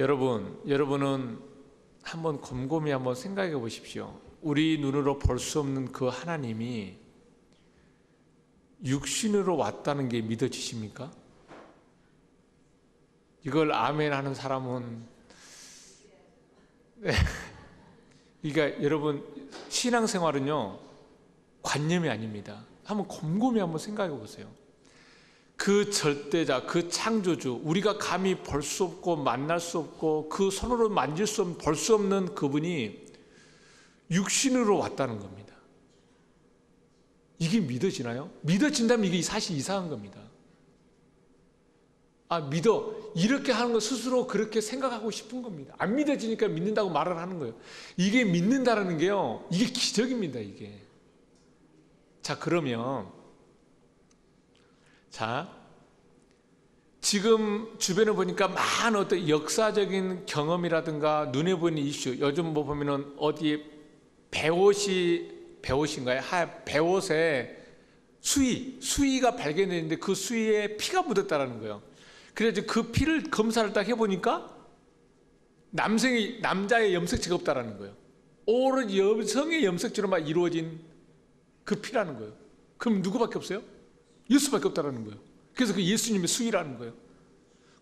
여러분은 한번 곰곰이 한번 생각해 보십시오. 우리 눈으로 볼 수 없는 그 하나님이 육신으로 왔다는 게 믿어지십니까? 이걸 아멘 하는 사람은 네. 그러니까 여러분, 신앙생활은요 관념이 아닙니다. 한번 곰곰이 한번 생각해 보세요. 그 절대자, 그 창조주, 우리가 감히 볼 수 없고 만날 수 없고 그 손으로 만질 수 없는, 볼 수 없는 그분이 육신으로 왔다는 겁니다. 이게 믿어지나요? 믿어진다면 이게 사실 이상한 겁니다. 믿어. 이렇게 하는 거 스스로 그렇게 생각하고 싶은 겁니다. 안 믿어지니까 믿는다고 말을 하는 거예요. 이게 믿는다라는 게요, 이게 기적입니다, 이게. 자, 그러면, 지금 주변에 보니까 많은 어떤 역사적인 경험이라든가 눈에 보이는 이슈, 요즘 뭐 보면은 어디 배옷인가요? 배옷에 수의가 발견됐는데 그 수의에 피가 묻었다라는 거예요. 그래서 그 피를 검사를 딱 해보니까 남자의 염색체가 없다라는 거예요. 오로지 여성의 염색체로만 이루어진 그 피라는 거예요. 그럼 누구밖에 없어요? 예수밖에 없다라는 거예요. 그래서 그 예수님의 수의라는 거예요.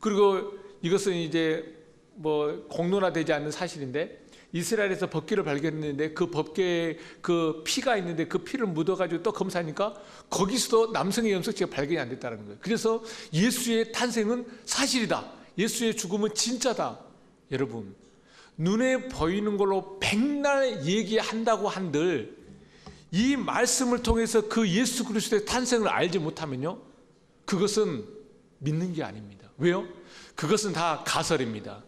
그리고 이것은 이제 뭐 공론화되지 않는 사실인데, 이스라엘에서 법궤를 발견했는데 그 법궤에 그 피가 있는데 그 피를 묻어가지고 또 검사하니까 거기서도 남성의 염색체가 발견이 안 됐다는 거예요. 그래서 예수의 탄생은 사실이다, 예수의 죽음은 진짜다. 여러분, 눈에 보이는 걸로 백날 얘기한다고 한들 이 말씀을 통해서 그 예수 그리스도의 탄생을 알지 못하면요, 그것은 믿는 게 아닙니다. 왜요? 그것은 다 가설입니다.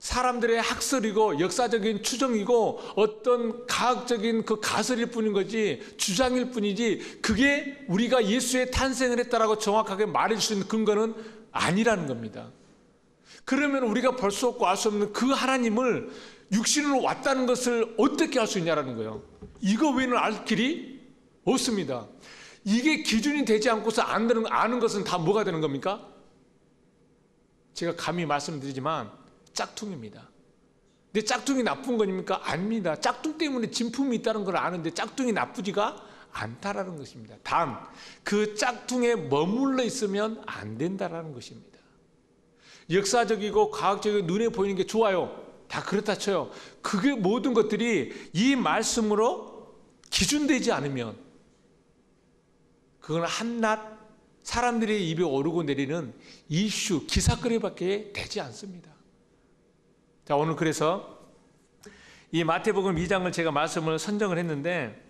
사람들의 학설이고 역사적인 추정이고 어떤 과학적인 그 가설일 뿐인 거지, 주장일 뿐이지, 그게 우리가 예수의 탄생을 했다라고 정확하게 말해줄 수 있는 근거는 아니라는 겁니다. 그러면 우리가 볼 수 없고 알 수 없는 그 하나님을 육신으로 왔다는 것을 어떻게 할 수 있냐라는 거예요. 이거 외에는 알 길이 없습니다. 이게 기준이 되지 않고서 아는 것은 다 뭐가 되는 겁니까? 제가 감히 말씀드리지만 짝퉁입니다. 근데 짝퉁이 나쁜 겁니까? 아닙니다. 짝퉁 때문에 진품이 있다는 걸 아는데 짝퉁이 나쁘지가 않다라는 것입니다. 단, 그 짝퉁에 머물러 있으면 안 된다라는 것입니다. 역사적이고 과학적이고 눈에 보이는 게 좋아요, 다 그렇다 쳐요. 그게 모든 것들이 이 말씀으로 기준되지 않으면 그건 한낱 사람들의 입에 오르고 내리는 이슈, 기사거리밖에 되지 않습니다. 자, 오늘 그래서 이 마태복음 2장을 제가 말씀을 선정을 했는데,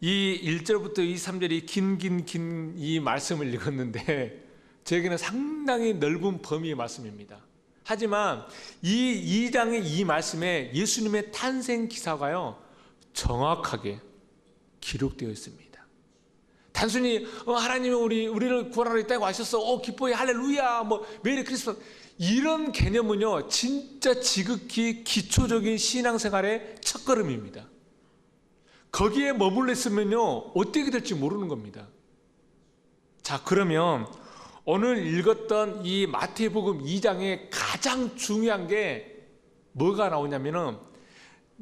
이 1절부터 2, 3절이 긴 이 말씀을 읽었는데 저에게는 상당히 넓은 범위의 말씀입니다. 하지만 이 2장의 이 말씀에 예수님의 탄생 기사가요 정확하게 기록되어 있습니다. 단순히 하나님이 우리를 구하러 이 땅에 와셨어, 기뻐해, 할렐루야, 뭐 메리 크리스마스, 이런 개념은요 진짜 지극히 기초적인 신앙생활의 첫걸음입니다. 거기에 머물러 있으면요 어떻게 될지 모르는 겁니다. 자, 그러면 오늘 읽었던 이 마태복음 2장의 가장 중요한 게 뭐가 나오냐면은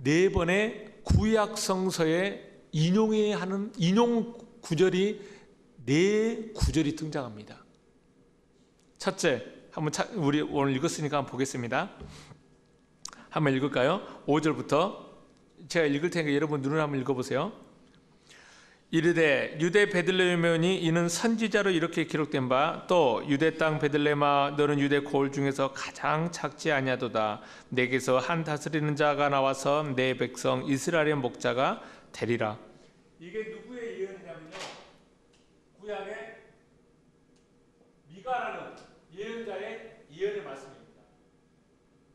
4번의 구약 성서에 인용해야 하는 인용 구절이 4구절이 등장합니다. 첫째, 우리 오늘 읽었으니까 한번 보겠습니다. 한번 읽을까요? 5절부터 제가 읽을 테니까 여러분 눈을 한번 읽어보세요. 이르되 유대 베들레헴이니 이는 선지자로 이렇게 기록된 바, 또 유대 땅 베들레헴아 너는 유대 고을 중에서 가장 작지 아니하도다. 내게서 한 다스리는 자가 나와서 내 백성 이스라엘의 목자가 되리라. 이게 누구의 예언이냐면요, 구약의 미가라는 예언자의 예언의 말씀입니다.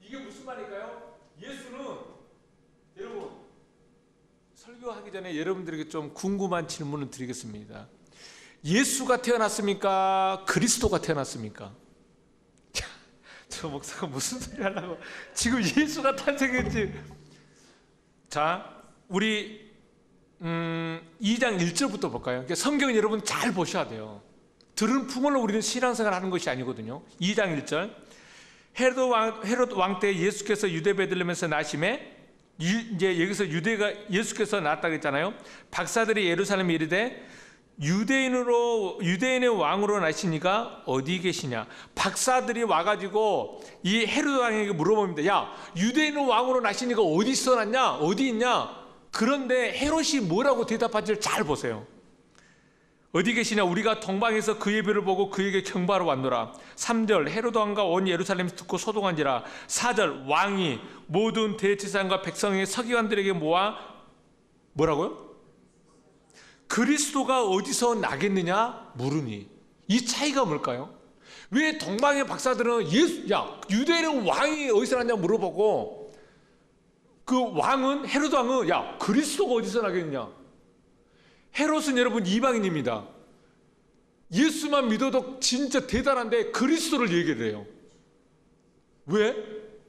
이게 무슨 말일까요? 예수는, 여러분, 설교하기 전에 여러분들에게 좀 궁금한 질문을 드리겠습니다. 예수가 태어났습니까? 그리스도가 태어났습니까? 저 목사가 무슨 소리 하려고 지금 예수가 탄생했지. 자, 우리 2장 1절부터 볼까요? 성경 여러분 잘 보셔야 돼요. 들은 풍월로 우리는 신앙생활 하는 것이 아니거든요. 2장 1절, 헤롯 왕 때 예수께서 유대 베들레헴에서 나심에 이제 여기서 예수께서 낳았다고 했잖아요. 박사들이 예루살렘에 이르되 유대인의 왕으로 나시니까 어디 계시냐. 박사들이 와가지고 이 헤롯 왕에게 물어봅니다. 야, 유대인의 왕으로 나시니까 어디서 났냐? 어디 있냐? 그런데 헤롯이 뭐라고 대답할지를 잘 보세요. 어디 계시냐? 우리가 동방에서 그의 별을 보고 그에게 경배하러 왔노라. 3절 헤롯 왕과 온 예루살렘에서 듣고 소동한지라. 4절 왕이 모든 대제사장과 백성의 서기관들에게 모아 뭐라고요? 그리스도가 어디서 나겠느냐 물으니. 이 차이가 뭘까요? 왜 동방의 박사들은 유대인은 왕이 어디서 났냐 물어보고 그 왕은 헤롯 왕은 그리스도가 어디서 나겠느냐. 헤롯은 여러분 이방인입니다. 예수만 믿어도 진짜 대단한데 그리스도를 얘기를 해요. 왜?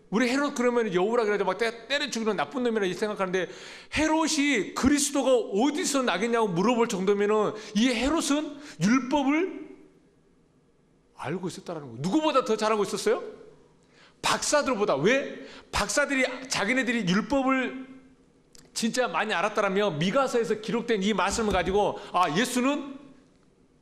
우리 헤롯 그러면 여우라 그래도 막 때려 죽이는 나쁜 놈이라 생각하는데 헤롯이 그리스도가 어디서 나겠냐고 물어볼 정도면은 이 헤롯은 율법을 알고 있었다는 거예요. 누구보다 더 잘하고 있었어요? 박사들보다. 왜? 박사들이 자기네들이 율법을 진짜 많이 알았다라면 미가서에서 기록된 이 말씀을 가지고 예수는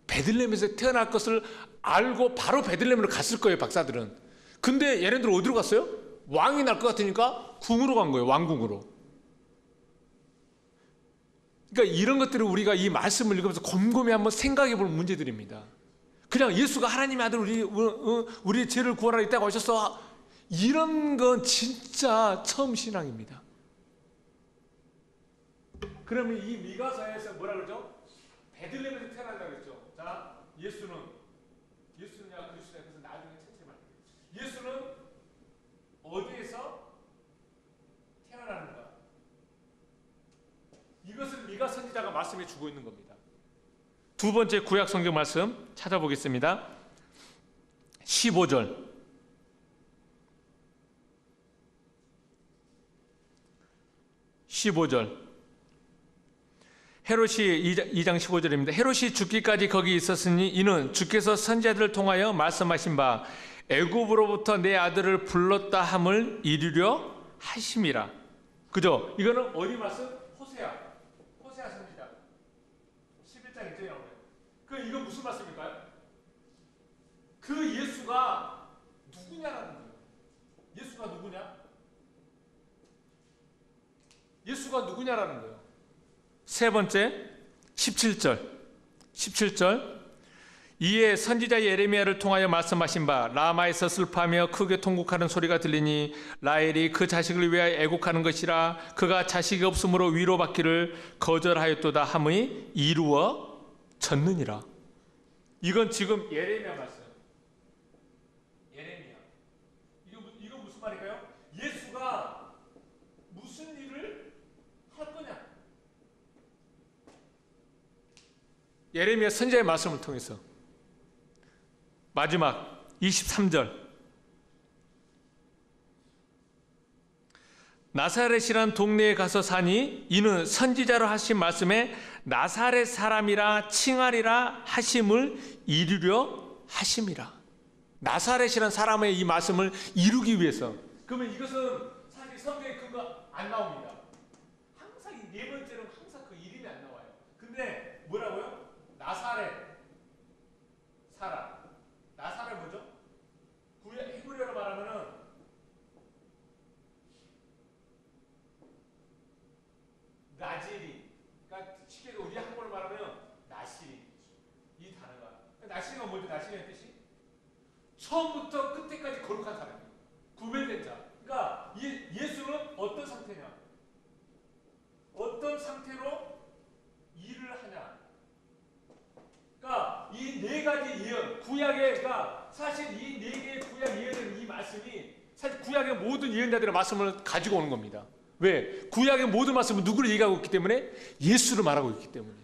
베들레헴에서 태어날 것을 알고 바로 베들레헴으로 갔을 거예요. 박사들은. 근데 얘네들 어디로 갔어요? 왕이 날 것 같으니까 궁으로 간 거예요. 왕궁으로. 그러니까 이런 것들을 우리가 이 말씀을 읽으면서 곰곰이 한번 생각해 볼 문제들입니다. 그냥 예수가 하나님의 아들 우리 죄를 구원하러 이 땅에 오셨어. 이런 건 진짜 처음 신앙입니다. 그러면 이 미가서에서 뭐라 그러죠? 베들레헴에서 태어난다고 그랬죠. 자, 예수냐 그리스도냐 그래서 나중에 천천히 말해요. 예수는 어디에서 태어나는가? 이것을 미가 선지자가 말씀해 주고 있는 겁니다. 두 번째 구약 성경 말씀 찾아보겠습니다. 15절. 헤롯이 2장 15절입니다. 헤롯이 죽기까지 거기 있었으니 이는 주께서 선지자들을 통하여 말씀하신 바 애굽으로부터 내 아들을 불렀다 함을 이루려 하심이라. 그죠? 이거는 어디 말씀? 호세아 선지자 11장 1절에 나오네요. 이건 무슨 말씀일까요? 그 예수가 누구냐라는 거예요. 예수가 누구냐라는 거예요. 세 번째 17절 이에 선지자 예레미야를 통하여 말씀하신 바 라마에서 슬퍼하며 크게 통곡하는 소리가 들리니 라헬이 그 자식을 위하여 애곡하는 것이라. 그가 자식이 없으므로 위로받기를 거절하였도다 함이 이루어졌느니라. 이건 지금 예레미야 말씀. 예레미야. 이거 무슨 말일까요? 예수가 무슨 일을 할 거냐? 예레미야 선지자의 말씀을 통해서 마지막 23절 나사렛이란 동네에 가서 사니 이는 선지자로 하신 말씀에 나사렛 사람이라 칭하리라 하심을 이루려 하심이라. 나사렛이란 사람의 이 말씀을 이루기 위해서. 그러면 이것은 사실 성경에 그거 안 나옵니다. 항상 이 네 번째는 항상 그 이름이 안 나와요. 근데 뭐라고요? 나사렛 사람. 나사렛 뭐죠? 히브리어로 말하면은 나지리. 그러니까 쉽게 우리 한국어로 말하면 나시리. 이 단어가. 나시리가 뭐죠? 나시리의 뜻이? 처음부터 끝에까지 거룩한 사람이에요. 구별된 자. 그러니까 예수는 어떤 상태냐? 어떤 상태로 일을 하냐? 그러니까 이 네 가지 예언, 구약의 사실 이 네 개의 구약 예언은 이 말씀이 사실 구약의 모든 예언자들의 말씀을 가지고 오는 겁니다. 왜? 구약의 모든 말씀은 누구를 얘기하고 있기 때문에 예수를 말하고 있기 때문에.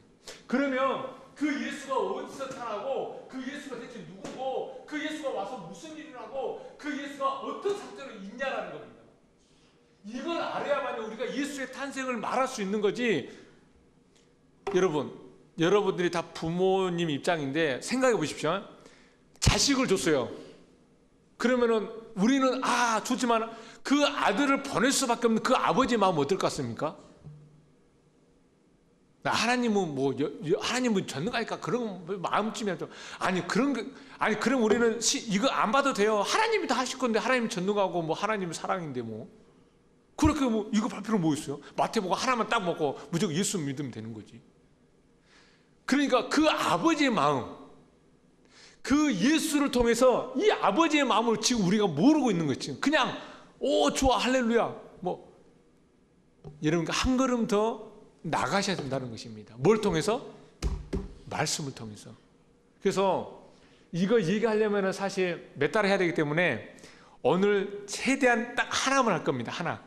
그러면 그 예수가 어디서 태어나고 그 예수가 대체 누구고 그 예수가 와서 무슨 일을 하고 그 예수가 어떤 상태로 있냐라는 겁니다. 이걸 알아야만 우리가 예수의 탄생을 말할 수 있는 거지. 여러분들이 다 부모님 입장인데 생각해 보십시오. 자식을 줬어요. 그러면은 우리는 좋지만 그 아들을 보낼 수밖에 없는 그 아버지의 마음 어떨 것 같습니까? 하나님은 전능하니까 그런 마음쯤이라도 그럼 우리는 이거 안 봐도 돼요. 하나님이 다 하실 건데 하나님이 전능하고 하나님은 사랑인데 그렇게 이거 볼 필요 뭐 있어요? 마태복음 하나만 딱 먹고 무조건 예수 믿으면 되는 거지. 그러니까 그 아버지의 마음, 그 예수를 통해서 이 아버지의 마음을 지금 우리가 모르고 있는 거지. 그냥 좋아 할렐루야 여러분 한 걸음 더 나가셔야 된다는 것입니다. 뭘 통해서? 말씀을 통해서. 그래서 이거 얘기하려면 사실 몇 달 해야 되기 때문에 오늘 최대한 딱 하나만 할 겁니다. 하나.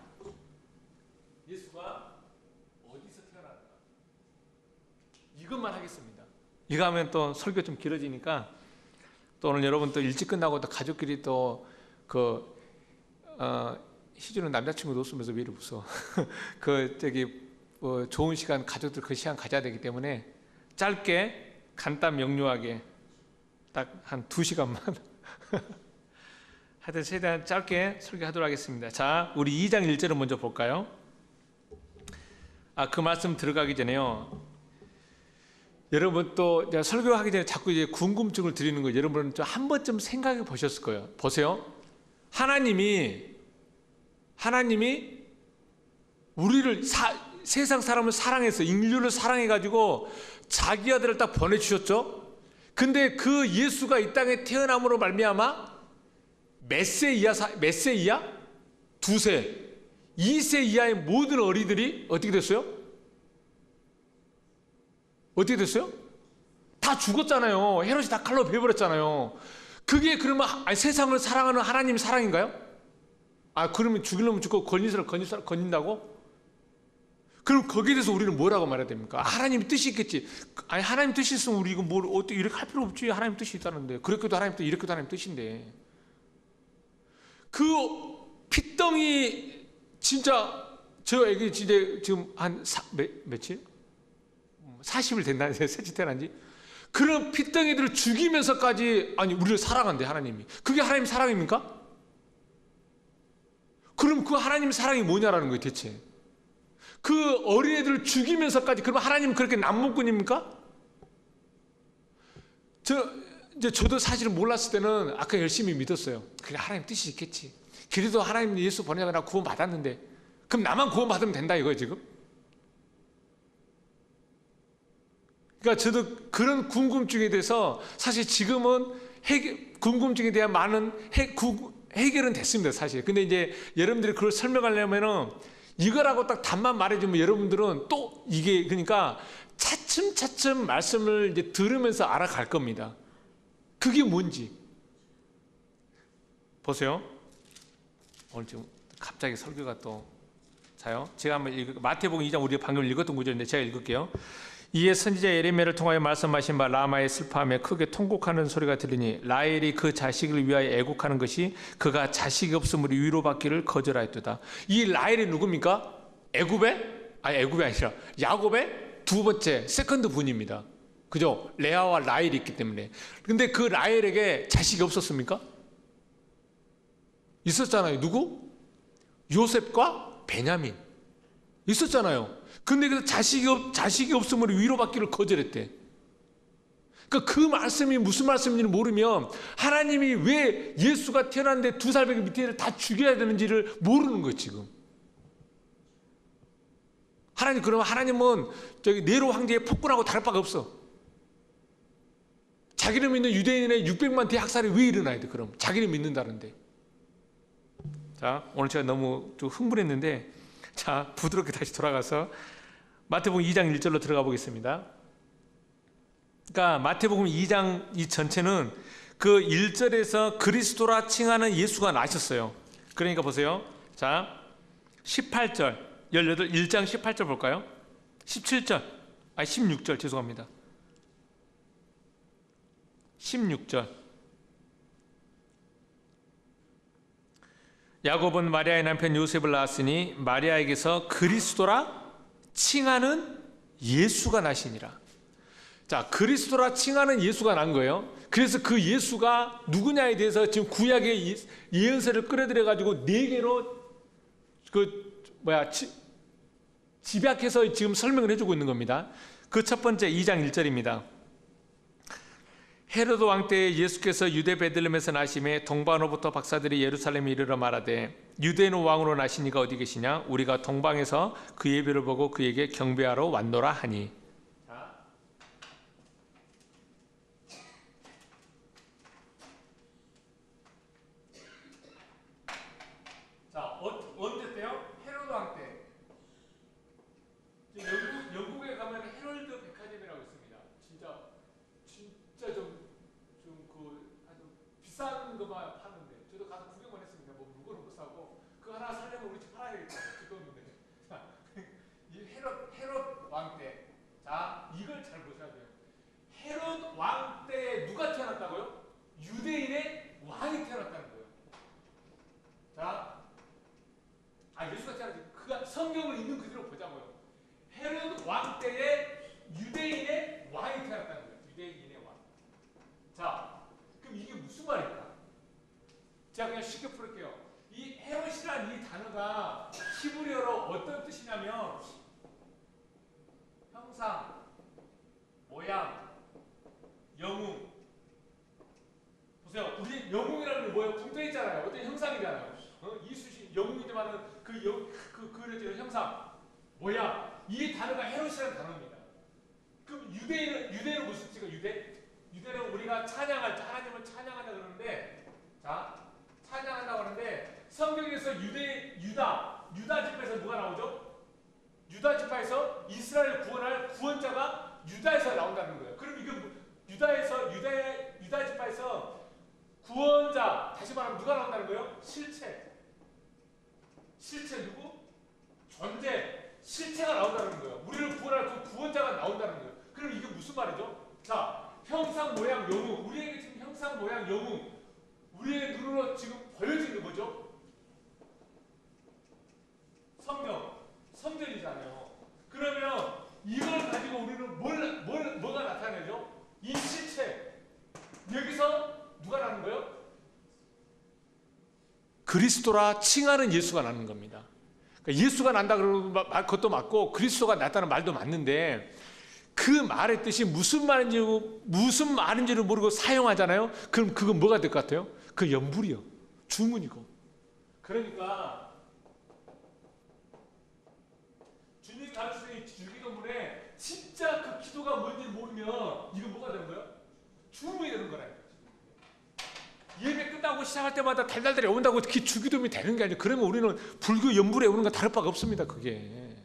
예수가 어디서 태어났나? 이것만 하겠습니다. 이거 하면 또 설교 좀 길어지니까 또 오늘 여러분 또 일찍 끝나고 또 가족끼리 또 희주는 남자친구도 없으면서 왜 이리 웃어? 좋은 시간 가족들 그 시간 가져야 되기 때문에 짧게 간단 명료하게 딱 한 2시간만 하여튼 최대한 짧게 설교하도록 하겠습니다. 자, 우리 2장 1절을 먼저 볼까요? 그 말씀 들어가기 전에요. 여러분 또 설교하기 전에 자꾸 이제 궁금증을 드리는 거 여러분은 좀 한 번쯤 생각해 보셨을 거예요. 보세요. 하나님이 우리를 세상 사람을 사랑해서 인류를 사랑해가지고 자기 아들을 딱 보내주셨죠. 근데 그 예수가 이 땅에 태어남으로 말미암아 몇 세 이하? 2세, 2세 이하의 모든 어린이들이 어떻게 됐어요? 다 죽었잖아요. 헤롯이 다 칼로 베어버렸잖아요. 그게 그러면 세상을 사랑하는 하나님의 사랑인가요? 그러면 죽이려면 죽고 건진 사람 건진다고? 그럼 거기에 대해서 우리는 뭐라고 말해야 됩니까? 하나님의 뜻이 있겠지. 하나님 뜻이 있으면 우리 이거 어떻게 이렇게 할 필요 없지. 하나님 뜻이 있다는데. 그렇게도 하나님 뜻, 이렇게도 하나님 뜻인데. 그 핏덩이 진짜 저 애기 지금 한 며칠? 40일 됐나? 셋째 태어난 지? 그런 핏덩이들을 죽이면서까지 우리를 사랑한대 하나님이. 그게 하나님 사랑입니까? 그럼 그 하나님 사랑이 뭐냐라는 거예요 대체. 그 어린애들을 죽이면서까지 그럼 하나님은 그렇게 남문꾼입니까? 저도 사실은 몰랐을 때는 아까 열심히 믿었어요. 그게 하나님 뜻이 있겠지. 그래도 하나님 예수 보내고 나 구원 받았는데 그럼 나만 구원 받으면 된다 이거예요 지금? 그러니까 저도 그런 궁금증에 대해서 사실 지금은 궁금증에 대한 많은 해결은 됐습니다 사실. 근데 이제 여러분들이 그걸 설명하려면은 이거라고 딱 답만 말해주면 여러분들은 또 이게 그러니까 차츰차츰 말씀을 이제 들으면서 알아갈 겁니다. 그게 뭔지 보세요. 오늘 지금 갑자기 설교가 또 자요. 제가 한번 마태복음 2장 우리가 방금 읽었던 구절인데 제가 읽을게요. 이에 선지자 예레미야를 통하여 말씀하신 바 라마에 슬퍼하며 크게 통곡하는 소리가 들리니 라헬이 그 자식을 위하여 애곡하는 것이 그가 자식이 없음으로 위로받기를 거절하였도다. 이 라헬이 누굽니까? 애굽이 아니라 야곱의 두 번째 세컨드 분입니다. 그죠? 레아와 라헬이 있기 때문에. 근데 그 라헬에게 자식이 없었습니까? 있었잖아요. 누구? 요셉과 베냐민 있었잖아요. 근데 그 자식이 없으므로 위로받기를 거절했대. 그러니까 그 말씀이 무슨 말씀인지를 모르면 하나님이 왜 예수가 태어났는데 2살배기 밑에 애를 다 죽여야 되는지를 모르는 거예요 지금. 그러면 하나님은 네로 황제의 폭군하고 다를 바가 없어. 자기를 믿는 유대인의 600만 대학살이 왜 일어나야 돼 그럼? 자기를 믿는다는데. 자, 오늘 제가 너무 좀 흥분했는데 자, 부드럽게 다시 돌아가서 마태복음 2장 1절로 들어가 보겠습니다. 그러니까 마태복음 2장 이 전체는 그 1절에서 그리스도라 칭하는 예수가 나셨어요. 그러니까 보세요. 자, 18절, 1장 18절 볼까요? 16절 죄송합니다. 16절. 야곱은 마리아의 남편 요셉을 낳았으니 마리아에게서 그리스도라 칭하는 예수가 나시니라. 자, 그리스도라 칭하는 예수가 난 거예요. 그래서 그 예수가 누구냐에 대해서 지금 구약의 예언서를 끌어들여 가지고 네 개로 집약해서 지금 설명을 해주고 있는 겁니다. 그 첫 번째 2장 1절입니다. 헤로드 왕 때에 예수께서 유대 베들레헴에서 나심에 동방으로부터 박사들이 예루살렘에 이르러 말하되 유대인의 왕으로 나신 이가 어디 계시냐? 우리가 동방에서 그 예배를 보고 그에게 경배하러 왔노라 하니. 자, 언제 때요? 헤로드 왕 때. 영국에 가면 헤럴드 백화점이라고 있습니다. 진짜 아주 비싼 거만 파는데 저도 가서 구경만 했습니다. 뭐 물건은 못 사고 그거 하나 사려면 우리 집 팔아야 되겠다. 지금인데. 이 헤롯 왕 때. 자, 이걸 잘 보셔야 돼요. 헤롯 왕 때 누가 태어났다고요? 유대인의 왕이 태어났다는 거예요. 자, 예수가 태어났지. 그 성경을 있는 그대로 보자고요. 헤롯 왕 때에 유대인의 왕이 태어났다는 거예요. 유대인의 왕. 자, 그럼 이게 무슨 말일까? 제가 그냥 쉽게 풀을게요. 이 헤롯이라는 이 단어가 히브리어로 어떤 뜻이냐면 형상, 모양, 영웅. 보세요. 우리 영웅이라는 게 뭐예요? 붕 떠 있잖아요. 어떤 형상이잖아요. 이수신 영웅이지만은 그려지는 형상, 모양. 이 단어가 헤롯이라는 단어입니다. 그럼 유대인은 무슨 뜻이고 유대는 우리가 하나님을 찬양한다 그러는데, 자, 찬양한다고 하는데 성경에서 유다 지파에서 누가 나오죠? 유다 지파에서 이스라엘 구원할 구원자가 유다에서 나온다는 거예요. 그럼 이게 유다 지파에서 구원자, 다시 말하면 누가 나온다는 거예요? 실체 누구? 존재, 실체가 나온다는 거예요. 우리를 구원할 그 구원자가 나온다는 거예요. 그럼 이게 무슨 말이죠? 자, 형상, 모양, 영웅. 우리에게 지금 형상, 모양, 영웅. 우리의 눈으로 지금 보여지는 거죠? 성전이잖아요. 그러면 이걸 가지고 우리는 뭐가 나타내죠? 이 실체. 여기서 누가 나는 거예요? 그리스도라 칭하는 예수가 나는 겁니다. 그러니까 예수가 난다 그러는 것도 맞고 그리스도가 났다는 말도 맞는데 그 말의 뜻이 무슨 말인지를 모르고 사용하잖아요. 그럼 그건 뭐가 될 것 같아요? 그 연불이요. 주문이고. 그러니까 주님 가르치신 주기도문에 진짜 그 기도가 뭔지 모르면 이건 뭐가 되는 거예요? 주문이 되는 거라요. 예배 끝나고 시작할 때마다 달달달이 온다고 주기도문이 되는 게 아니에요. 그러면 우리는 불교 연불에 오는 거 다를 바가 없습니다. 그게.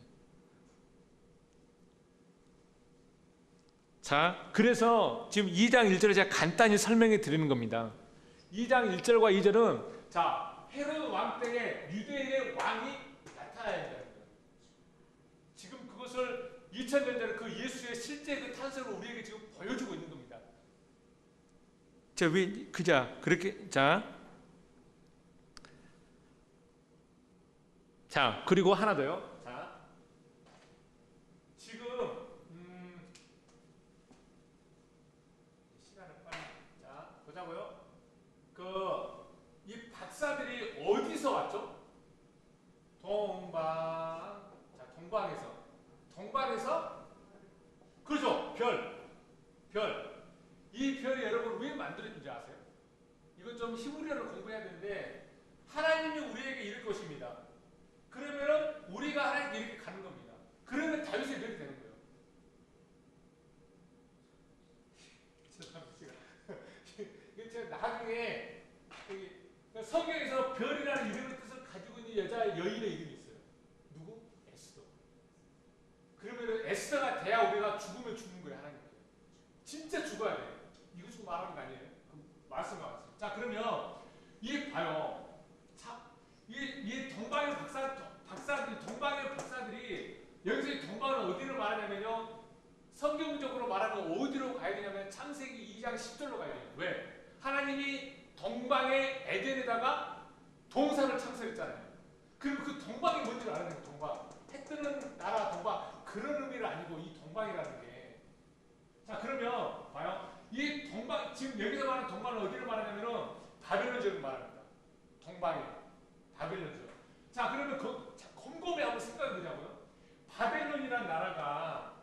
자, 그래서 지금 2장 1절을 제가 간단히 설명해 드리는 겁니다. 2장 1절과 2절은 자, 헤롯 왕 때에 유대인의 왕이 나타나야 된다는 거예요. 지금 그것을 2000년 전에 그 예수의 실제 그 탄생을 우리에게 지금 보여주고 있는 겁니다. 자, 그리고 하나 더요. 자, 지금 시간을 빨리 보자고요. 이 박사들이 어디서 왔죠? 동방에서 그렇죠. 별. 이 별이 여러분 왜 만들어진지 아세요? 이건 좀 히브리어를 공부해야 되는데 하나님이 우리에게 이럴 것입니다. 그러면은 우리가 하나님께 이렇게 가는 겁니다. 그러면 다윗의 별이 되는 거예요. 제가 나중에 성경에서 별이라는 이름의 뜻을 가지고 있는 여인의 이름이 있어요. 누구? 에스더. 그러면 에스더가 돼야 우리가 죽으면 죽는 거예요. 하나님께. 진짜 죽어야 돼요. 이거 지금 말하는 거 아니에요? 말씀을 하세요. 자, 그러면 봐요. 이 동방의 박사들이 여기서 이 동방은 어디로 말하냐면요. 성경적으로 말하면 어디로 가야 되냐면 창세기 2장 10절로 가야 돼요. 왜? 하나님이 동방의 에덴에다가 동산을 창설했잖아요. 그럼 그 동방이 뭔지 알아야 돼요. 동방. 해 뜨는 나라 동방. 그런 의미가 아니고 이 동방이라는 게. 자, 자, 그러면 봐요. 이 동방 지금 여기서 말하는 동방은 어디를 말하냐면은 바벨론 지역을 말합니다. 동방에 바벨론 지역. 자, 그러면 자, 곰곰이 한번 생각해 보자고요. 바벨론이라는 나라가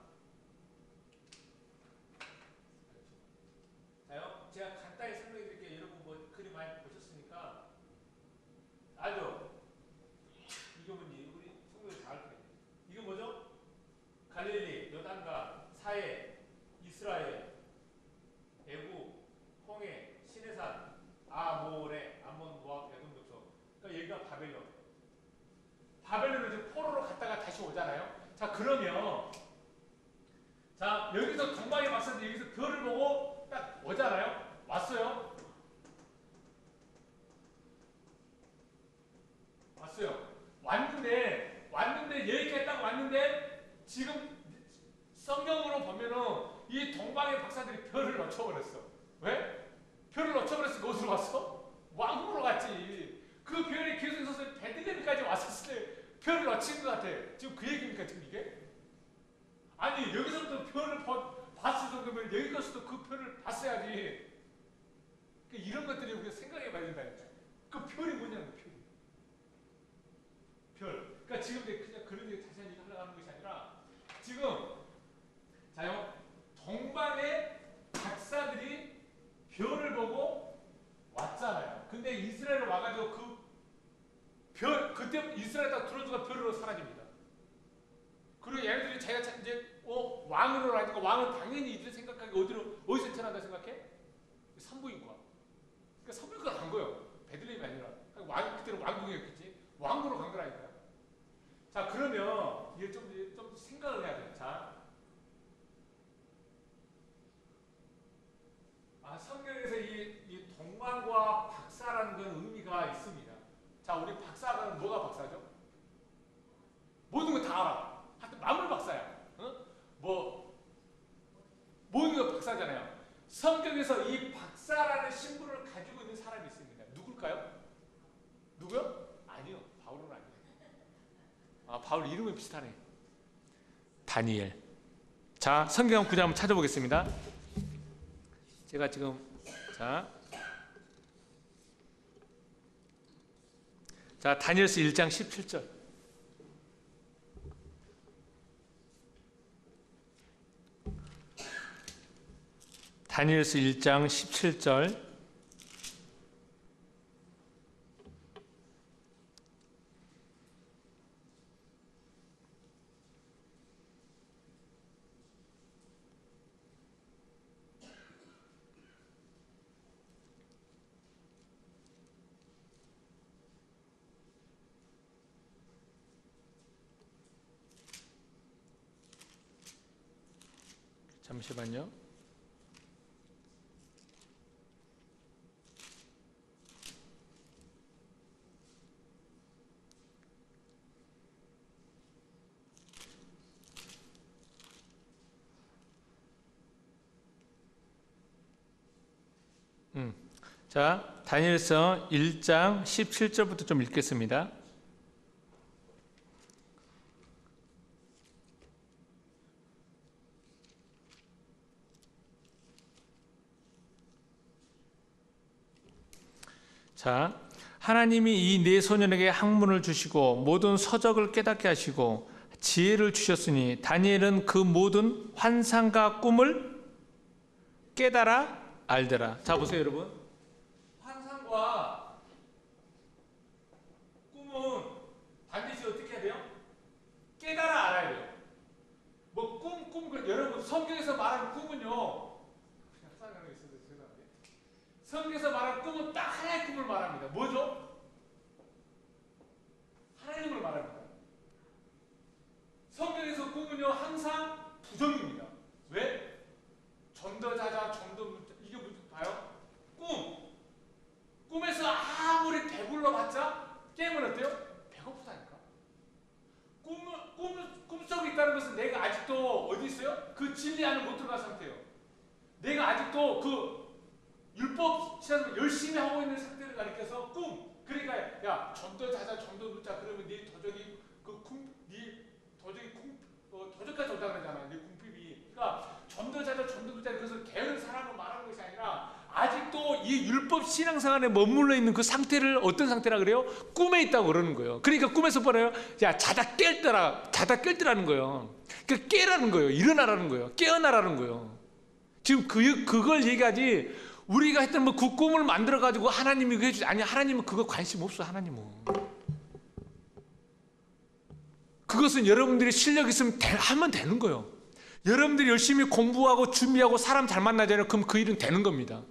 자요. 제가 간단히 설명해 드릴게요. 여러분 뭐 그림 많이 보셨으니까 알죠? 이거 뭔지 우리 성도들 다 알 거예요. 이거 뭐죠? 갈릴리, 요단강, 사해, 이스라엘, 애국, 홍해, 시내산, 아모레, 암몬, 모압, 에돔, 족속. 그러니까 여기가 바벨론. 바벨론을 이제 포로로 갔다가 다시 오잖아요. 자, 그러면 자, 여기서 동방의 박사들이 여기서 별을 보고 딱 오잖아요. 왔어요. 왔어요. 왔는데 여기까지 딱 왔는데 지금 성경으로 보면은 이 동방의 박사들이 별을 놓쳐버렸어. 왜? 별을 놓쳐버렸으니까 어디로 왔어? 왕궁으로 갔지. 그 별이 계속 있어서 베들레헴까지 왔었을 때 별을 놓친 것 같아. 지금 그 얘기입니까 지금 이게? 아니 여기서부터 별을 봤을 정도면 여기까지도 그 별을 봤어야지. 그러니까 이런 것들이 우리가 생각해봐야 된다니까. 그 별이 뭐냐는 별이. 별. 그러니까 지금 그냥 그런 얘기 자세히 하려고 하는 것이 아니라 지금 자요 동방의 박사들이 별을 보고 왔잖아요. 근데 이스라엘에 와가지고 그 별 그때 이스라엘 딱 들어주가 별으로 사라집니다. 그리고 얘네들이 자기가 이제 왕으로 하니까 왕은 당연히 이들 생각하기 어디서 태어난다 생각해? 산부인과. 그러니까 산부인과로 간 거예요. 베들레헴이 아니라 그때는 왕궁이었겠지. 왕궁으로 간 거라니까요. 자, 그러면 이게 좀 생각을 해야 돼요. 자, 성경에서 이 동방과 박사라는 건 의미가 있습니다. 자, 우리 박사는 뭐가 박사죠? 모든 거 다 알아. 하여튼 만물 박사야. 모든 거 박사잖아요. 성경에서 이 박사라는 신분을 가지고 있는 사람이 있습니다. 누굴까요? 누구요? 아니요. 바울은 아니에요. 바울 이름은 비슷하네. 다니엘. 자, 성경 구절 한번 찾아보겠습니다. 제가 지금 자 다니엘서 1장 17절. 다니엘서 1장 17절. 잠시만요. 자, 다니엘서 1장 17절부터 좀 읽겠습니다. 자, 하나님이 이 네 소년에게 학문을 주시고 모든 서적을 깨닫게 하시고 지혜를 주셨으니 다니엘은 그 모든 환상과 꿈을 깨달아 알더라. 자, 보세요 여러분. 환상과 꿈은 반드시 어떻게 해야 돼요? 깨달아 알아야 돼요. 여러분 성경에서 말하는 꿈은요. 성경에서 말하는 꿈은 딱 하나의 꿈을 말합니다. 뭐죠? 하나님을 말합니다. 성경에서 꿈은요 항상 부정입니다. 왜? 전도자자, 전도문자 이게 무슨 봐요? 꿈에서 아무리 배불러봤자 깨면 어때요? 배고프다니까. 꿈속에 있다는 것은 내가 아직도 어디 있어요? 그 진리 안에 못 들어간 상태예요. 내가 아직도 그 율법 시간을 열심히 하고 있는 상태를 가리켜서 그러니까 야 전도자자 전도문자 그러면 네 도적이 도적까지 온다 그러잖아. 네 궁핍이. 그러니까 좀 더 잘자, 좀 더 잘자, 그것을 게으른 사람으로 말하는 것이 아니라 아직도 이 율법 신앙생 안에 머물러 있는 그 상태를 어떤 상태라 그래요? 꿈에 있다고 그러는 거예요. 그러니까 꿈에서 뭐래요? 야, 자다 깰 때라는 거예요. 그러니까 깨라는 거예요. 일어나라는 거예요. 깨어나라는 거예요. 지금 그걸 얘기하지, 우리가 했던 뭐 그 꿈을 만들어 가지고 하나님이 그거 해주지. 아니, 하나님은 그거 관심 없어. 하나님은 그것은 여러분들이 실력 있으면 하면 되는 거예요. 여러분들이 열심히 공부하고 준비하고 사람 잘 만나잖아요. 그럼 그 일은 되는 겁니다.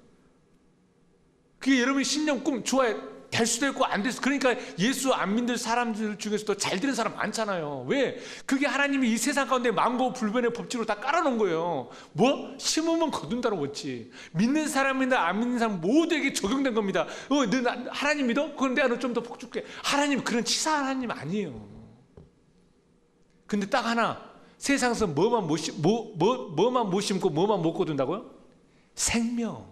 그게 여러분이 신령 꿈 좋아해 될 수도 있고 안 될 수도. 그러니까 예수 안 믿는 사람들 중에서도 잘 되는 사람 많잖아요. 왜? 그게 하나님이 이 세상 가운데 만고불변의 법칙으로 다 깔아놓은 거예요. 뭐? 심으면 거둔다는 원칙. 믿는 사람이나 안 믿는 사람 모두에게 적용된 겁니다. 너 하나님 믿어? 그럼 내가 너 좀 더 복줄게. 하나님 그런 치사한 하나님 아니에요. 근데 딱 하나, 세상에서 뭐만 못 심고 뭐만 못 거둔다고요? 생명.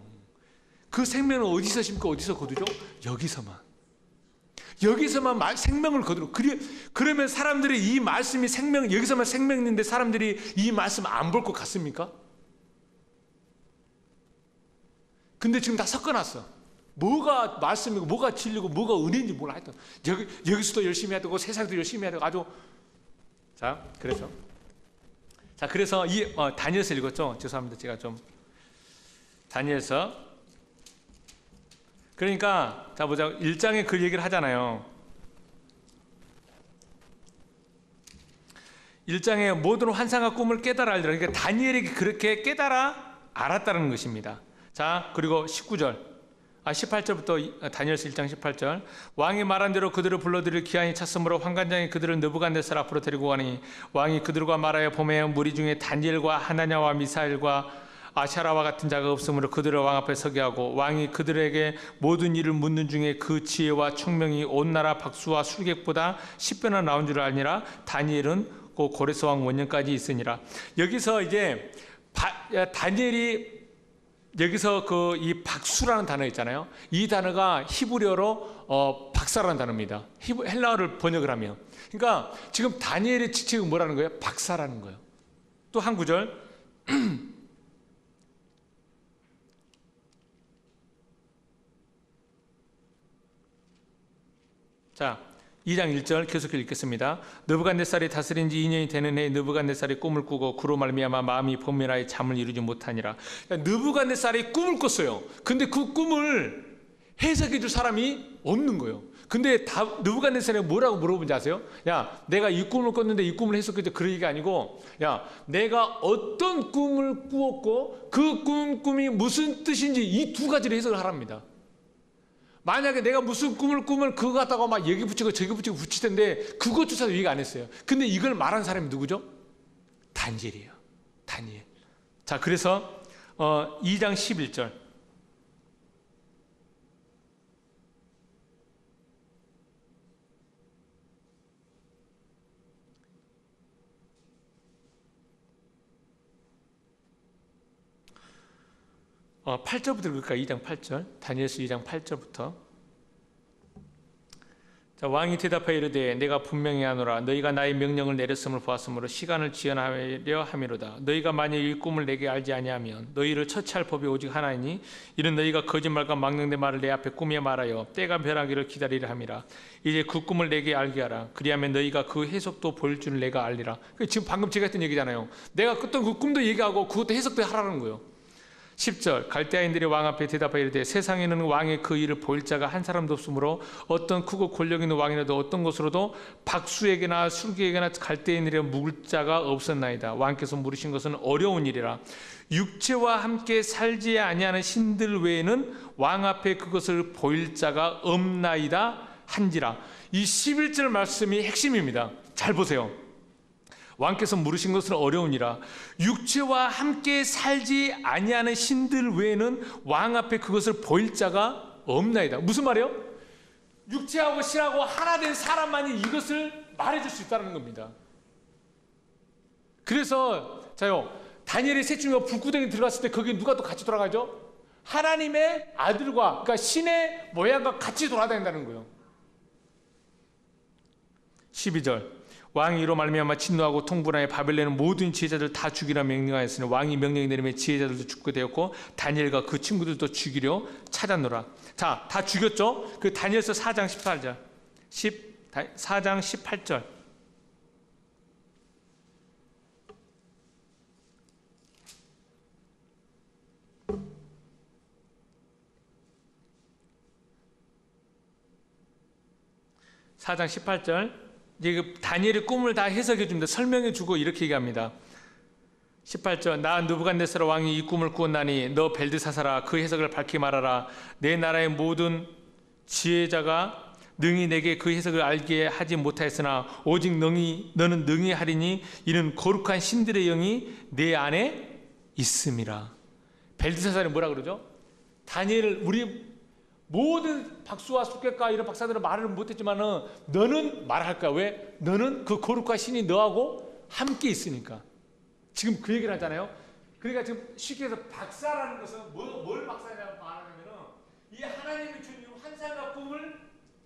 그 생명은 어디서 심고 어디서 거두죠? 여기서만 생명을 거두고. 그러면 사람들이 이 말씀이 생명, 여기서만 생명 있는데 사람들이 이 말씀 안 볼 것 같습니까? 근데 지금 다 섞어놨어. 뭐가 말씀이고 뭐가 진리고 뭐가 은혜인지 몰라. 하여튼 여기서도 열심히 해야 되고 세상도 열심히 해야 되고 아주. 그래서 이 다니엘서 읽었죠? 죄송합니다. 제가 좀 다니엘서. 그러니까 자 보자. 1장에 그 얘기를 하잖아요. 1장에 모든 환상과 꿈을 깨달아 알리라. 그러니까 다니엘이 그렇게 깨달아 알았다는 것입니다. 자, 그리고 18절부터 다니엘서 1장 18절. 왕이 말한 대로 그들을 불러들일 기한이 찼으므로 환관장이 그들을 느부갓네살 앞으로 데리고 가니 왕이 그들과 말하여 보매 무리 중에 다니엘과 하나냐와 미사엘과 아샤라와 같은 자가 없으므로 그들을 왕 앞에 서게 하고 왕이 그들에게 모든 일을 묻는 중에 그 지혜와 총명이 온 나라 박수와 술객보다 10배나 나온 줄 아니라 다니엘은 그 고레스 왕 원년까지 있으니라. 여기서 이제 다니엘이 여기서 이 박수라는 단어 있잖아요. 이 단어가 히브리어로 박사라는 단어입니다. 헬라어를 번역을 하면. 그러니까 지금 다니엘의 직책은 뭐라는 거예요? 박사라는 거예요. 또 한 구절. 자, 2장 1절 계속해서 읽겠습니다. 느부갓네살이 다스린 지 2년이 되는 해에 느부갓네살이 꿈을 꾸고 그로 말미암아 마음이 범민하여 잠을 이루지 못하니라. 느부갓네살이 꿈을 꿨어요. 근데 그 꿈을 해석해 줄 사람이 없는 거예요. 근데 느부갓네살이 뭐라고 물어본지 아세요? 야, 내가 이 꿈을 꿨는데 이 꿈을 해석해 줘. 그런 얘기가 아니고, 야, 내가 어떤 꿈을 꾸었고 그 꿈이 무슨 뜻인지 이 두 가지를 해석을 하랍니다. 만약에 내가 무슨 꿈을 꾸면 그거 갖다가 막 여기 붙이고 저기 붙이고 붙일 텐데 그것조차도 얘기 안 했어요. 근데 이걸 말한 사람이 누구죠? 다니엘이에요. 다니엘. 자, 그래서 2장 11절. 어, 8절부터 읽을까요? 2장 8절. 다니엘서 2장 8절부터. 자, 왕이 대답하여 이르되 내가 분명히 하노라. 너희가 나의 명령을 내렸음을 보았으므로 시간을 지연하려 함이로다. 너희가 만일 이 꿈을 내게 알지 아니하면 너희를 처치할 법이 오직 하나이니 이는 너희가 거짓말과 망령된 말을 내 앞에 꾸며 말하여 때가 변하기를 기다리려 함이라. 이제 그 꿈을 내게 알게 하라. 그리하면 너희가 그 해석도 보일 줄 내가 알리라. 지금 방금 제가 했던 얘기잖아요. 내가 꿨던 그 꿈도 얘기하고 그것도 해석도 하라는 거예요. 10절. 갈대아인들이 왕 앞에 대답하여 이르되 세상에는 왕의 그 일을 보일 자가 한 사람도 없으므로 어떤 크고 권력 있는 왕이라도 어떤 것으로도 박수에게나 술객에게나 갈대아인들에 묵을 자가 없었나이다. 왕께서 물으신 것은 어려운 일이라. 육체와 함께 살지 아니하는 신들 외에는 왕 앞에 그것을 보일 자가 없나이다 한지라. 이 11절 말씀이 핵심입니다. 잘 보세요. 왕께서 물으신 것은 어려우니라. 육체와 함께 살지 아니하는 신들 외에는 왕 앞에 그것을 보일 자가 없나이다. 무슨 말이에요? 육체하고 신하고 하나 된 사람만이 이것을 말해줄 수 있다는 겁니다. 그래서 자요, 다니엘의 셋 중에 불구덩이 들어갔을 때 거기 누가 또 같이 돌아가죠? 하나님의 아들과, 그러니까 신의 모양과 같이 돌아다닌다는 거예요. 12절 왕이 이로 말미암아 진노하고 통분하여 바벨론의 모든 지혜자들 다 죽이라 명령하였으니 왕이 명령이 내리면 지혜자들도 죽게 되었고 다니엘과 그 친구들도 죽이려 찾았노라. 자, 다 죽였죠? 그 다니엘서 4장 18절 4장 18절 4장 18절 이제 그 다니엘의 꿈을 다 해석해 줍니다. 설명해 주고 이렇게 얘기합니다. 18절 나 느부갓네살 왕이 이 꿈을 꾸었나니 너 벨드사사라 그 해석을 밝히 말하라. 내 나라의 모든 지혜자가 능히 내게 그 해석을 알게 하지 못하였으나 오직 너는 능히 하리니 이는 거룩한 신들의 영이 내 안에 있음이라. 벨드사살이 뭐라 그러죠? 다니엘을 우리 모든 박수와 숙객과 이런 박사들은 말을 못했지만은 너는 말할 거야. 왜? 너는 그 거룩한 신이 너하고 함께 있으니까. 지금 그 얘기를 하잖아요. 그러니까 지금 쉽게 해서 박사라는 것은 뭘 박사냐고 말하냐면은 이 하나님이 준 환상과 꿈을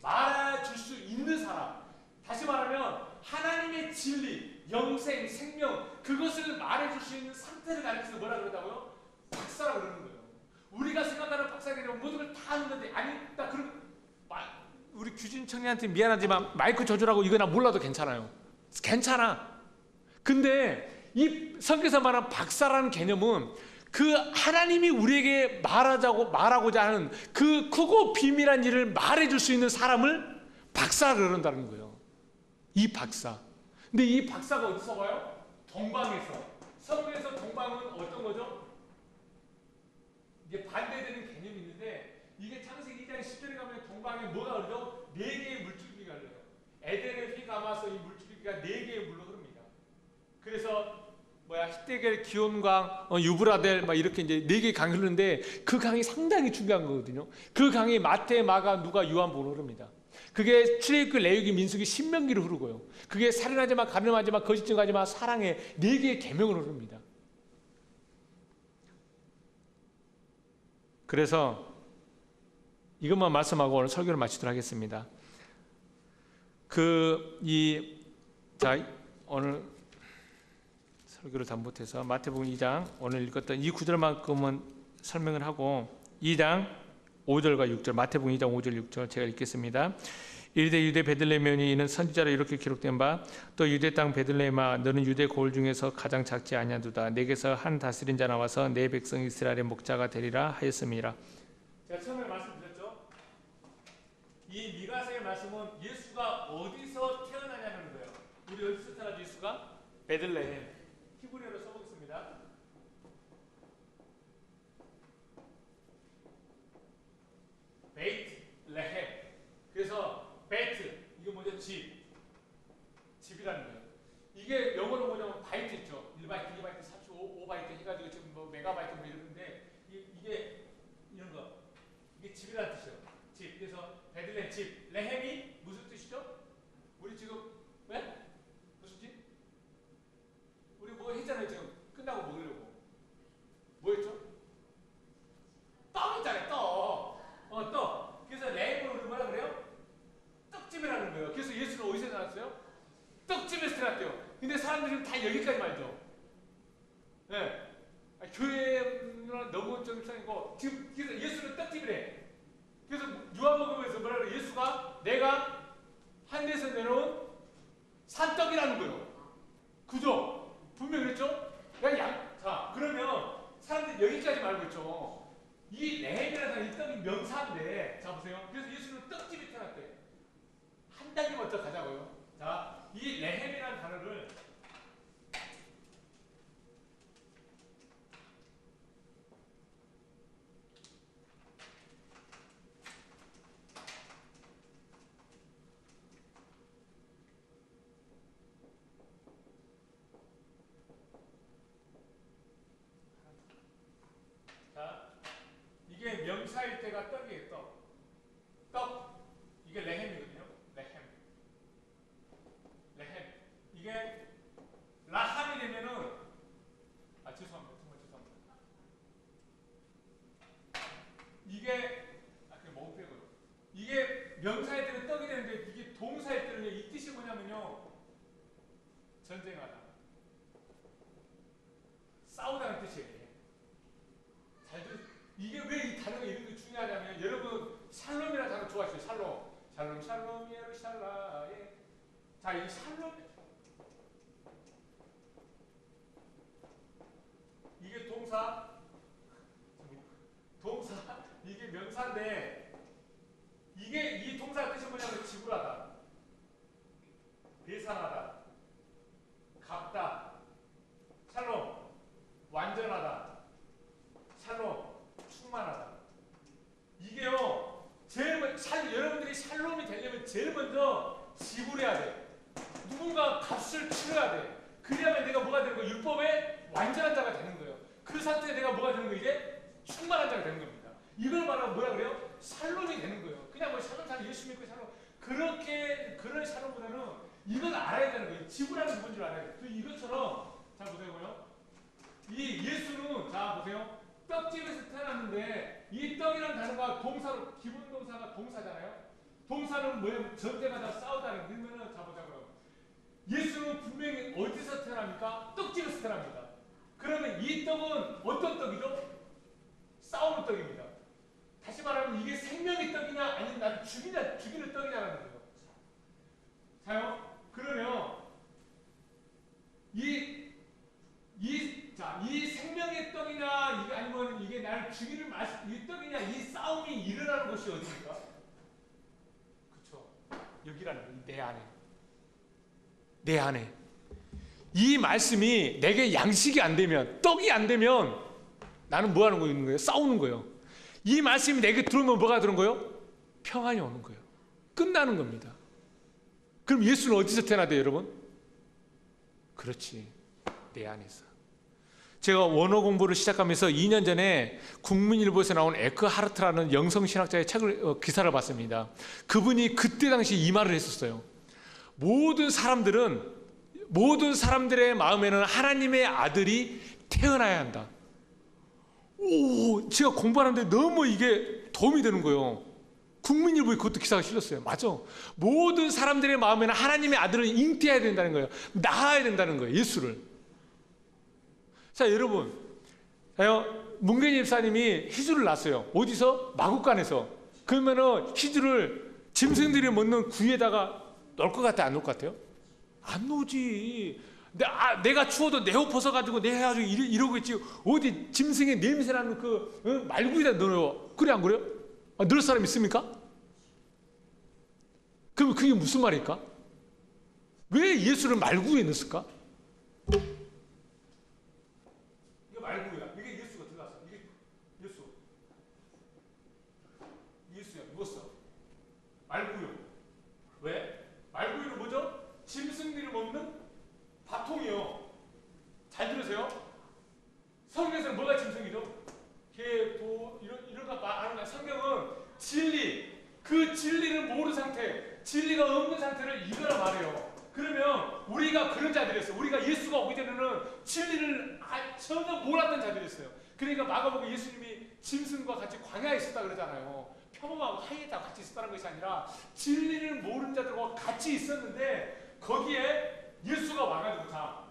말해줄 수 있는 사람. 다시 말하면 하나님의 진리, 영생, 생명 그것을 말해줄 수 있는 상태를 가리켜서 뭐라 그러다고요? 박사라 그러는 거예요. 우리가 생각하는 박사들은 모든 걸 다 아는데 아니 나 그럼 우리 규진 청년한테 미안하지만 마이크 조절하고 이거 나 몰라도 괜찮아요. 괜찮아. 근데 이 성경에서 말하는 박사라는 개념은 그 하나님이 우리에게 말하고자 하는 그 크고 비밀한 일을 말해줄 수 있는 사람을 박사라 그런다는 거예요. 이 박사. 근데 이 박사가 어디서 와요? 동방에서. 성경에서 동방은 어떤 거죠? 이게 반대되는 개념이 있는데 이게 창세기 2장 10절에 가면 동방에 뭐가 흐르죠? 4개의 물줄기가 흘러요. 에덴의 피 감아서 이 물줄기가 4개의 물로 흐릅니다. 그래서 히데겔, 기온강, 유브라델 막 이렇게 이제 4개의 강이 흐르는데 그 강이 상당히 중요한 거거든요. 그 강이 마태, 마가, 누가, 요한복음으로 흐릅니다. 그게 출애굽기, 레위기, 민수기, 신명기로 흐르고요. 그게 살인하지 마, 가늠하지 마, 거짓 증거하지 마, 사랑해 4개의 계명으로 흐릅니다. 그래서 이것만 말씀하고 오늘 설교를 마치도록 하겠습니다. 오늘 설교를 다 못해서 마태복음 2장 오늘 읽었던 이 구절만큼은 설명을 하고 2장 5절과 6절 마태복음 2장 5절 6절 제가 읽겠습니다. 이르되 유대 베들레헴이니 이는 선지자로 이렇게 기록된 바 또 유대 땅 베들레헴아 너는 유대 고을 중에서 가장 작지 아니하도다 내게서 한 다스린 자 나와서 내 백성 이스라엘의 목자가 되리라 하였음이라. 제가 처음에 말씀드렸죠. 이 미가서의 말씀은 예수가 어디서 태어나냐는 거예요. 우리 어디서 태어나죠? 예수가 베들레헴. 히브리어로 써보겠습니다. 베이트레헴. 그래서 베이트 이거 뭐죠? 집이라는 거예요. 이게 영어로 뭐냐면 바이트 있죠. 1바이트, 2바이트, 4초, 5바이트 해가지고 지금 뭐 메가바이트 뭐 이러는데 이게 이런 거 이게 집이라는 뜻이에요. 집. 그래서 베들레헴 집. 레헴이 무슨 뜻이죠? 우리 지금 왜? 무슨 집? 우리 뭐 했잖아요. 지금 끝나고 먹으려고. 뭐 했죠? 떡 있잖아요. 떡. 그래서 레헴으로 우리 뭐라 그래요? 떡집이라는 거예요. 그래서 예수는 어디서 나왔어요? 떡집에서 태어났대요. 근데 사람들이 다 여기까지 말죠. 네. 교회는 너무 좀 이상이고 지금 그래서 예수는 떡집이래. 그래서 요한복음에서 뭐라 그래? 예수가 내가 하늘에서 내려온 산떡이라는 거예요. 그죠? 분명히 그랬죠? 자, 그러면 사람들이 여기까지 말고 있죠. 이 레헴이라는 이 떡이 명사인데, 자 보세요. 그래서 예수는 떡집이 태어났대. 한 단계 먼저 가자고요. 자, 이 레헴이라는 단어를 뭐냐면요, 전쟁하다, 싸우다는 뜻이에요. 잘 들. 이게 왜 이 단어가 이런 게 중요하냐면, 여러분 샬롬이라는 단어 좋아하시죠? 샬롬, 샬롬, 샬롬, 예루샬라에. 자, 이 샬롬, 이게 동사, 이게 명사인데, 이게 이 동사 뜻이 뭐냐면 지불하다, 배상하다, 갚다, 샬롬, 완전하다, 샬롬, 충만하다. 이게요, 여러분들이 샬롬이 되려면 제일 먼저 지불해야 돼. 누군가 값을 치러야 돼. 그래야만 내가 뭐가 되는 거예요? 율법의 완전한 자가 되는 거예요. 그 상태에 내가 뭐가 되는 거예요? 이제 충만한 자가 되는 겁니다. 이걸 말하면 뭐라 그래요? 샬롬이 되는 거예요. 그냥 뭐 샬롬, 예수 믿고 샬롬, 그런 샬롬보다는 이걸 알아야 되는 거예요. 지불하는 게 뭔지 알아야 돼요. 이것처럼, 자 보세요. 이 예수는, 자 보세요, 떡집에서 태어났는데, 이 떡이라는 단어가 동사로, 기본 동사가 동사잖아요. 동사는 뭐예요? 전쟁하다, 싸우다는. 그러면은, 자 보자고요. 예수는 분명히 어디서 태어납니까? 떡집에서 태어납니다. 그러면 이 떡은 어떤 떡이죠? 싸우는 떡입니다. 다시 말하면 이게 생명의 떡이냐, 아니면 나를 죽이는 떡이냐라는 거예요. 자요, 그러면 이 생명의 떡이냐, 이게 아니면 이게 나를 죽이는 이 떡이냐, 이 싸움이 일어나는 곳이 어디입니까? 그렇죠. 여기라는 거예요. 내 안에. 내 안에. 이 말씀이 내게 양식이 안 되면, 떡이 안 되면 나는 뭐 하는 거예요? 싸우는 거예요. 이 말씀이 내게 들어오면 뭐가 들어온 거예요? 평안이 오는 거예요. 끝나는 겁니다. 그럼 예수는 어디서 태어나대요, 여러분? 그렇지, 내 안에서. 제가 원어 공부를 시작하면서 2년 전에 국민일보에서 나온 에크하르트라는 영성신학자의 기사를 봤습니다. 그분이 그때 당시 이 말을 했었어요. 모든 사람들의 마음에는 하나님의 아들이 태어나야 한다. 제가 공부하는데 너무 이게 도움이 되는 거예요. 국민일보에 그것도 기사가 실렸어요. 맞아. 모든 사람들의 마음에는 하나님의 아들은 잉태해야 된다는 거예요. 낳아야 된다는 거예요. 예수를. 자, 여러분, 문근희 집사님이 희주를 낳았어요. 어디서? 마국간에서. 그러면은 희주를 짐승들이 먹는 구유에다가 넣을 것 같아, 안 넣을 것 같아요? 안 놓지. 내가 추워도 내 옷 벗어가지고 내 해가지고 이러고 있지. 어디 짐승의 냄새나는 말구에다 넣어요. 그래, 안 그래요? 넣을 사람 있습니까? 그럼 그게 무슨 말일까? 왜 예수를 말구에 넣었을까? 이게 말구야. 이게 예수가 들어갔어. 이게 예수야. 누웠어. 말구요. 왜? 말구유는 뭐죠? 짐승들이 먹는 밥통이요. 잘 들으세요. 성경에서는 뭐가 짐승이죠? 개, 도, 이런 거 말하는 거야. 성경은 진리, 그 진리를 모르는 상태, 진리가 없는 상태를 이거라 말해요. 그러면 우리가 그런 자들이었어요. 우리가 예수가 오기 전에는 진리를 전혀 몰랐던 자들이었어요. 그러니까 마가복음 예수님이 짐승과 같이 광야에 있었다 그러잖아요. 평범하고 하이에다 같이 있었다는 것이 아니라 진리를 모르는 자들과 같이 있었는데, 거기에 예수가 와가지고, 자,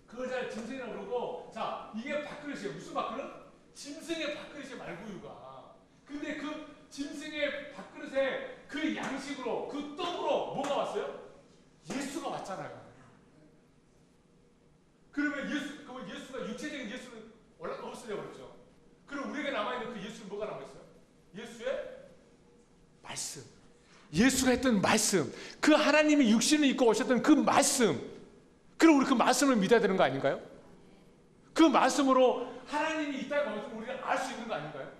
그걸 잘 짐승이라고 그러고, 자, 이게 밥그릇이에요. 무슨 밥그릇? 짐승의 밥그릇이 말구유가. 근데 그 짐승의 밥그릇에 그 양식으로, 그 떡으로 뭐가 왔어요? 예수가 왔잖아요. 그러면 예수가 육체적인 예수는 없으려 그랬죠. 그럼 우리에게 남아있는 그 예수는 뭐가 남아있어요? 예수의 말씀. 예수가 했던 말씀. 그 하나님이 육신을 입고 오셨던 그 말씀. 그럼 우리 그 말씀을 믿어야 되는 거 아닌가요? 그 말씀으로 하나님이 있다고 우리가 알 수 있는 거 아닌가요?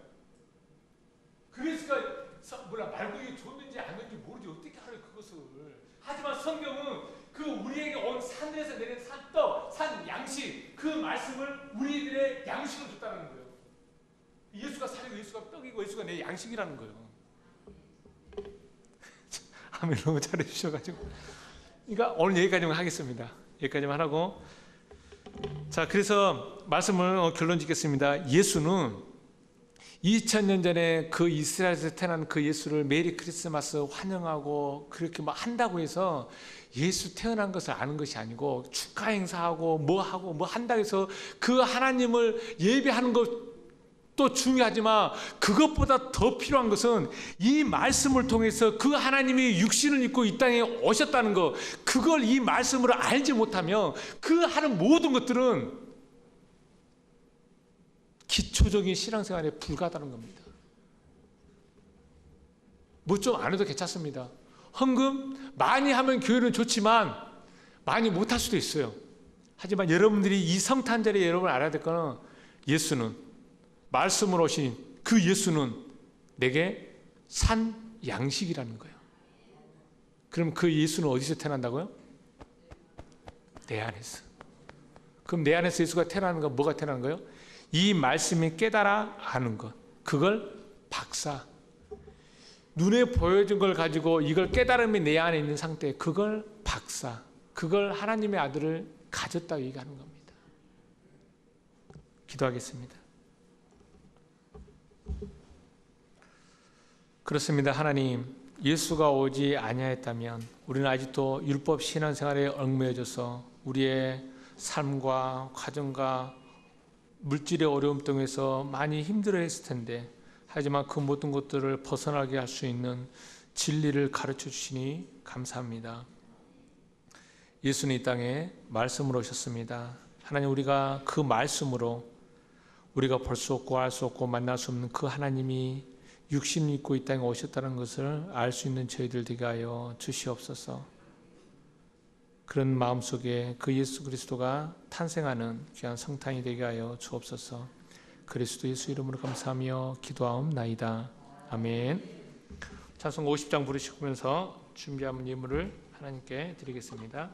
그러니까 말구이 줬는지 안 줬는지 모르지. 어떻게 알아요, 그것을. 하지만 성경은 그 우리에게 온 산에서 내린 산떡, 산 양식, 그 말씀을 우리들의 양식으로 줬다는 거예요. 예수가 살이고 예수가 떡이고 예수가 내 양식이라는 거예요. 아멘. 너무 잘해주셔가지고. 그러니까 오늘 여기까지만 하겠습니다. 여기까지만 하고, 자, 그래서 말씀을 결론 짓겠습니다. 예수는 2000년 전에 그 이스라엘에서 태어난 그 예수를 메리 크리스마스 환영하고 그렇게 막 한다고 해서 예수 태어난 것을 아는 것이 아니고 축하 행사하고 뭐 한다고 해서 그 하나님을 예배하는 것도 중요하지만 그것보다 더 필요한 것은 이 말씀을 통해서 그 하나님이 육신을 입고 이 땅에 오셨다는 것, 그걸 이 말씀으로 알지 못하면 그 하는 모든 것들은 기초적인 신앙생활에 불과하다는 겁니다. 뭐 좀 안 해도 괜찮습니다. 헌금 많이 하면 교회는 좋지만 많이 못할 수도 있어요. 하지만 여러분들이 이 성탄절에 여러분 알아야 될 거는 예수는, 말씀으로 오신 그 예수는 내게 산 양식이라는 거예요. 그럼 그 예수는 어디서 태어난다고요? 내 안에서. 그럼 내 안에서 예수가 태어나는 건 뭐가 태어나는 거예요? 이 말씀이 깨달아 아는 것, 그걸 박사. 눈에 보여준 걸 가지고 이걸 깨달음이 내 안에 있는 상태, 그걸 박사. 그걸 하나님의 아들을 가졌다고 얘기하는 겁니다. 기도하겠습니다. 그렇습니다. 하나님, 예수가 오지 아니하였다면 우리는 아직도 율법 신앙생활에 얽매여져서 우리의 삶과 가정과 물질의 어려움 등에서 많이 힘들어했을 텐데, 하지만 그 모든 것들을 벗어나게 할 수 있는 진리를 가르쳐 주시니 감사합니다. 예수는 이 땅에 말씀으로 오셨습니다. 하나님, 우리가 그 말씀으로 우리가 볼 수 없고 알 수 없고 만날 수 없는 그 하나님이 육신을 입고 이 땅에 오셨다는 것을 알 수 있는 저희들 되게 하여 주시옵소서. 그런 마음속에 그 예수 그리스도가 탄생하는 귀한 성탄이 되게 하여 주옵소서. 그리스도 예수 이름으로 감사하며 기도하옵나이다. 아멘. 찬송 50장 부르시면서 준비한 예물을 하나님께 드리겠습니다.